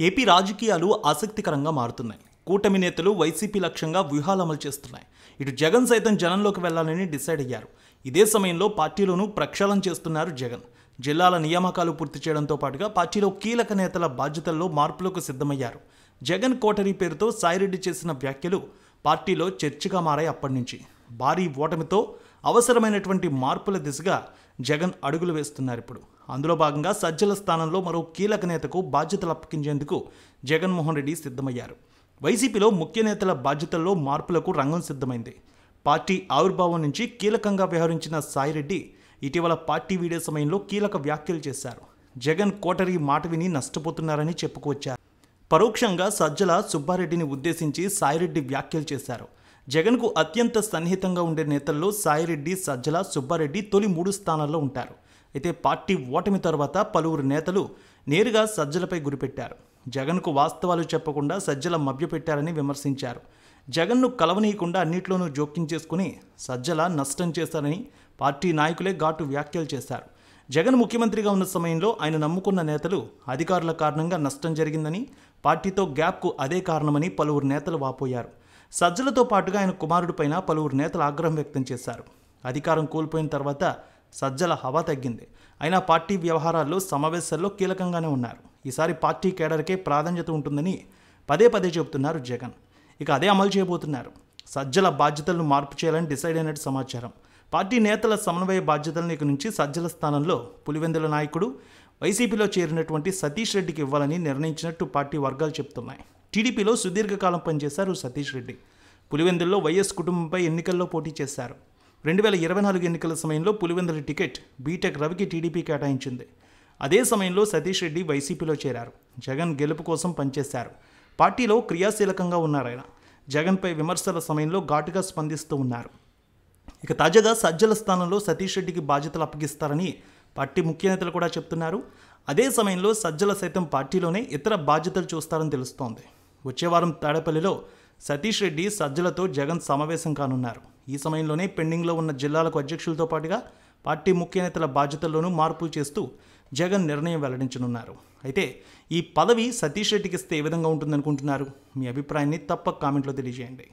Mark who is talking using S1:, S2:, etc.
S1: AP రాజకీయాలు ఆసక్తికరంగా మారుతున్నాయి. కూటమి నేతలు వైసీపీ లక్ష్యంగా వ్యూహాలు అమలు చేస్తున్నాయి. ఇటు జగన్ సైతం జనంలోకి వెళ్లాలని డిసైడ్ అయ్యారు. ఇదే సమయంలో పార్టీలోనూ ప్రక్షాళన చేస్తున్నారు జగన్. జిల్లాల నియామకాలు పూర్తి చేయడంతో పాటుగా పార్టీలో కీలక నేతల బాధ్యతల్లో మార్పులకు సిద్ధమయ్యారు. జగన్ కోటరీ పేరుతో సాయిరెడ్డి చేసిన వ్యాఖ్యలు పార్టీలో చర్చగా మారాయి. అప్పటి నుంచి భారీ ఓటమితో అవసరమైనటువంటి మార్పుల దిశగా జగన్ అడుగులు వేస్తున్నారు. ఇప్పుడు అందులో భాగంగా సజ్జల స్థానంలో మరో కీలక నేతకు బాధ్యతలు అప్పగించేందుకు జగన్మోహన్ రెడ్డి సిద్ధమయ్యారు. వైసీపీలో ముఖ్య నేతల బాధ్యతల్లో మార్పులకు రంగం సిద్ధమైంది. పార్టీ ఆవిర్భావం నుంచి కీలకంగా వ్యవహరించిన సాయిరెడ్డి ఇటీవల పార్టీ వీడే సమయంలో కీలక వ్యాఖ్యలు చేశారు. జగన్ కోటరీ మాట విని నష్టపోతున్నారని చెప్పుకొచ్చారు. పరోక్షంగా సజ్జల సుబ్బారెడ్డిని ఉద్దేశించి సాయిరెడ్డి వ్యాఖ్యలు చేశారు. జగన్కు అత్యంత సన్నిహితంగా ఉండే నేతల్లో సాయిరెడ్డి, సజ్జల, సుబ్బారెడ్డి తొలి 3 స్థానాల్లో ఉంటారు. అయితే పార్టీ ఓటమి తర్వాత పలువురు నేతలు నేరుగా సజ్జలపై గురిపెట్టారు. జగన్కు వాస్తవాలు చెప్పకుండా సజ్జల మభ్యపెట్టారని విమర్శించారు. జగన్ను కలవనీయకుండా అన్నిట్లోనూ జోక్యం చేసుకుని సజ్జల నష్టం చేశారని పార్టీ నాయకులే ఘాటు వ్యాఖ్యలు చేశారు. జగన్ ముఖ్యమంత్రిగా ఉన్న సమయంలో ఆయన నమ్ముకున్న నేతలు అధికారుల కారణంగా నష్టం జరిగిందని, పార్టీతో గ్యాప్కు అదే కారణమని పలువురు నేతలు వాపోయారు. సజ్జలతో పాటుగా ఆయన కుమారుడిపైన పలువురు నేతలు ఆగ్రహం వ్యక్తం చేశారు. అధికారం కోల్పోయిన తర్వాత సజ్జల హవా తగ్గింది. అయినా పార్టీ వ్యవహారాల్లో సమావేశాల్లో కీలకంగానే ఉన్నారు. ఈసారి పార్టీ కేడర్కే ప్రాధాన్యత ఉంటుందని పదే పదే చెబుతున్నారు జగన్. ఇక అదే అమలు చేయబోతున్నారు. సజ్జల బాధ్యతలను మార్పు చేయాలని డిసైడ్ అయినట్టు సమాచారం. పార్టీ నేతల సమన్వయ బాధ్యతలను ఇక నుంచి సజ్జల స్థానంలో పులివెందుల నాయకుడు, వైసీపీలో చేరినటువంటి సతీష్ రెడ్డికి ఇవ్వాలని నిర్ణయించినట్టు పార్టీ వర్గాలు చెబుతున్నాయి. టీడీపీలో సుదీర్ఘకాలం పనిచేశారు సతీష్ రెడ్డి. పులివెందుల్లో వైఎస్ కుటుంబంపై ఎన్నికల్లో పోటీ చేశారు. 2024 ఎన్నికల సమయంలో పులివెందుల టికెట్ బీటెక్ రవికి టీడీపీ కేటాయించింది. అదే సమయంలో సతీష్ రెడ్డి వైసీపీలో చేరారు. జగన్ గెలుపు కోసం పనిచేశారు. పార్టీలో క్రియాశీలకంగా ఉన్నారాయన. జగన్పై విమర్శల సమయంలో ఘాటుగా స్పందిస్తూ ఉన్నారు. ఇక తాజాగా సజ్జల స్థానంలో సతీష్ రెడ్డికి బాధ్యతలు అప్పగిస్తారని పార్టీ ముఖ్య నేతలు కూడా చెప్తున్నారు. అదే సమయంలో సజ్జల సైతం పార్టీలోనే ఇతర బాధ్యతలు చూస్తారని తెలుస్తోంది. వచ్చే వారం తాడేపల్లిలో సతీష్ రెడ్డి, సజ్జలతో జగన్ సమావేశం కానున్నారు. ఈ సమయంలోనే పెండింగ్లో ఉన్న జిల్లాలకు అధ్యక్షులతో పాటుగా పార్టీ ముఖ్య నేతల బాధ్యతల్లోనూ మార్పులు చేస్తూ జగన్ నిర్ణయం వెల్లడించనున్నారు. అయితే ఈ పదవి సతీష్ రెడ్డికి ఇస్తే ఏ విధంగా ఉంటుందనుకుంటున్నారు? మీ అభిప్రాయాన్ని తప్పక కామెంట్లో తెలియజేయండి.